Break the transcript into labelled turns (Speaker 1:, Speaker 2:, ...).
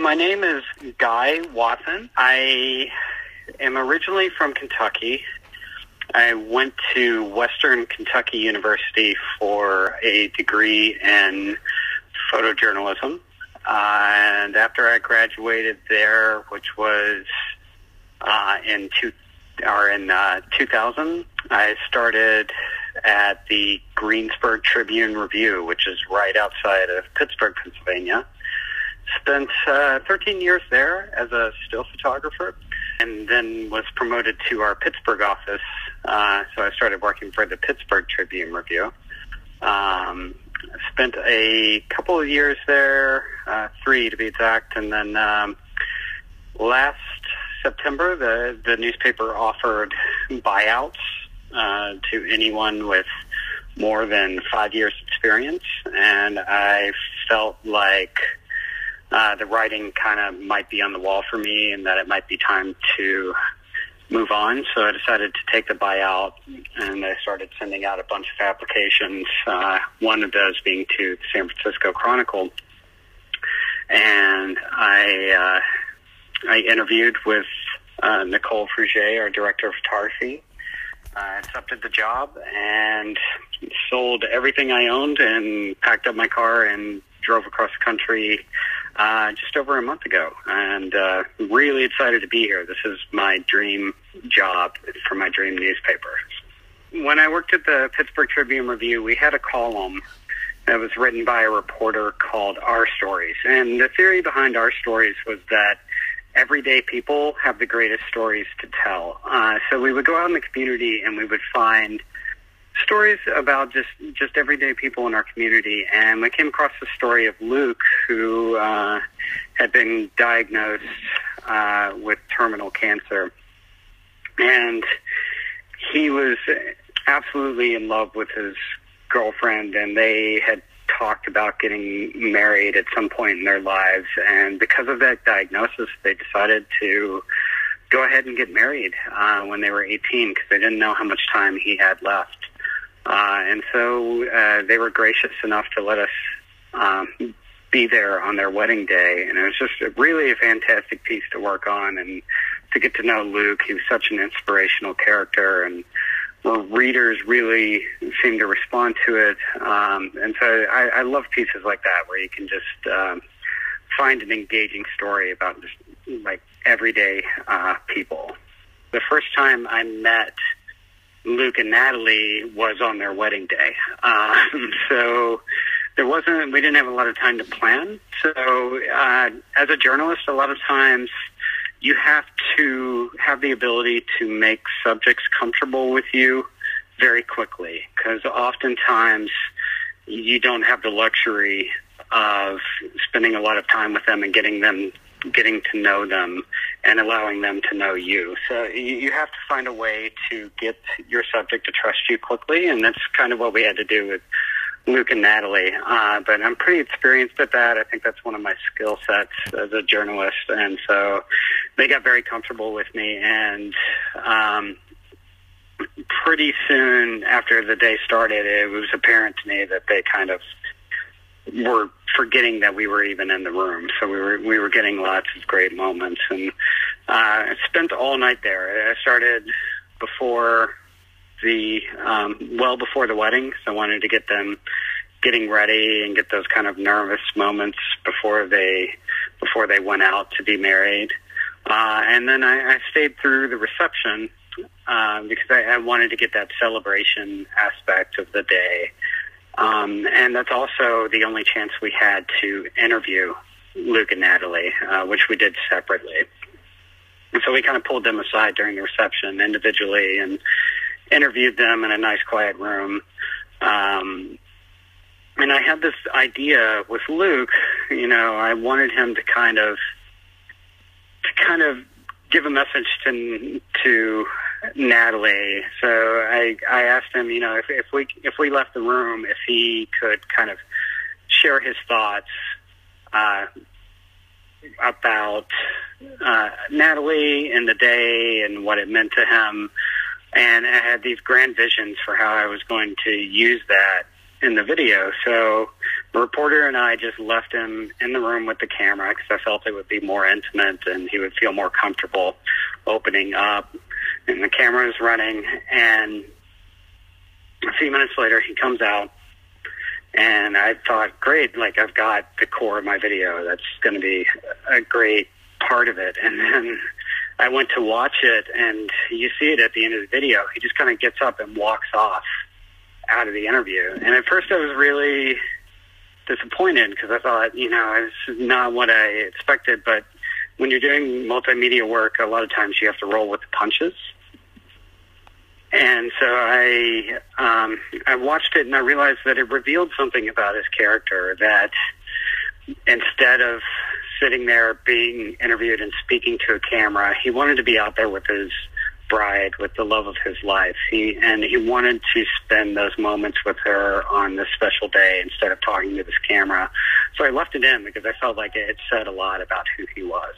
Speaker 1: My name is Guy Wathen. I am originally from Kentucky. I went to Western Kentucky University for a degree in photojournalism. And after I graduated there, which was in 2000, I started at the Greensburg Tribune Review, which is right outside of Pittsburgh, Pennsylvania. Spent 13 years there as a still photographer, and then was promoted to our Pittsburgh office. So I started working for the Pittsburgh Tribune Review. Spent a couple of years there, 3 to be exact, and then last September the newspaper offered buyouts to anyone with more than 5 years experience, and I felt like the writing kind of might be on the wall for me and that it might be time to move on. So I decided to take the buyout, and I started sending out a bunch of applications, one of those being to the San Francisco Chronicle. And I interviewed with Nicole Frugier, our director of photography. I accepted the job and sold everything I owned and packed up my car and drove across the country just over a month ago, and really excited to be here. This is my dream job for my dream newspaper. When I worked at the Pittsburgh Tribune Review, we had a column that was written by a reporter called Our Stories, and the theory behind Our Stories was that everyday people have the greatest stories to tell. So we would go out in the community and we would find stories about just everyday people in our community, and we came across the story of Luke, who had been diagnosed with terminal cancer, and he was absolutely in love with his girlfriend, and they had talked about getting married at some point in their lives, and because of that diagnosis, they decided to go ahead and get married when they were 18, because they didn't know how much time he had left. And so they were gracious enough to let us be there on their wedding day. And it was just really a fantastic piece to work on and to get to know Luke. He was such an inspirational character, and readers really seemed to respond to it. And so I love pieces like that where you can just find an engaging story about just like everyday people. The first time I met Luke and Natalie was on their wedding day. So we didn't have a lot of time to plan. So as a journalist, a lot of times you have to have the ability to make subjects comfortable with you very quickly, because oftentimes you don't have the luxury of spending a lot of time with them and getting to know them and allowing them to know you. So you have to find a way to get your subject to trust you quickly, and that's kind of what we had to do with Luke and Natalie. But I'm pretty experienced at that. I think that's one of my skill sets as a journalist, and so they got very comfortable with me, and pretty soon after the day started, it was apparent to me that they kind of were forgetting that we were even in the room. So we were getting lots of great moments, and I spent all night there. I started before well before the wedding, so I wanted to get them getting ready and get those kind of nervous moments before they went out to be married. And then I stayed through the reception because I wanted to get that celebration aspect of the day. And that's also the only chance we had to interview Luke and Natalie, which we did separately. And so we kind of pulled them aside during the reception individually and interviewed them in a nice quiet room. And I had this idea with Luke, I wanted him to kind of give a message to Natalie. So I asked him, if we left the room, if he could kind of share his thoughts about Natalie and the day and what it meant to him. And I had these grand visions for how I was going to use that in the video. So reporter and I just left him in the room with the camera because I felt it would be more intimate and he would feel more comfortable opening up. And the camera is running, and a few minutes later he comes out, and I thought, great, like I've got the core of my video. That's going to be a great part of it. And then I went to watch it, and you see it at the end of the video. He just kind of gets up and walks off out of the interview. And at first I was really disappointed because I thought, this is not what I expected. But when you're doing multimedia work, a lot of times you have to roll with the punches. And so I watched it, and I realized that it revealed something about his character, that instead of sitting there being interviewed and speaking to a camera, he wanted to be out there with his bride, with the love of his life. He wanted to spend those moments with her on this special day instead of talking to this camera. So I left it in because I felt like it said a lot about who he was.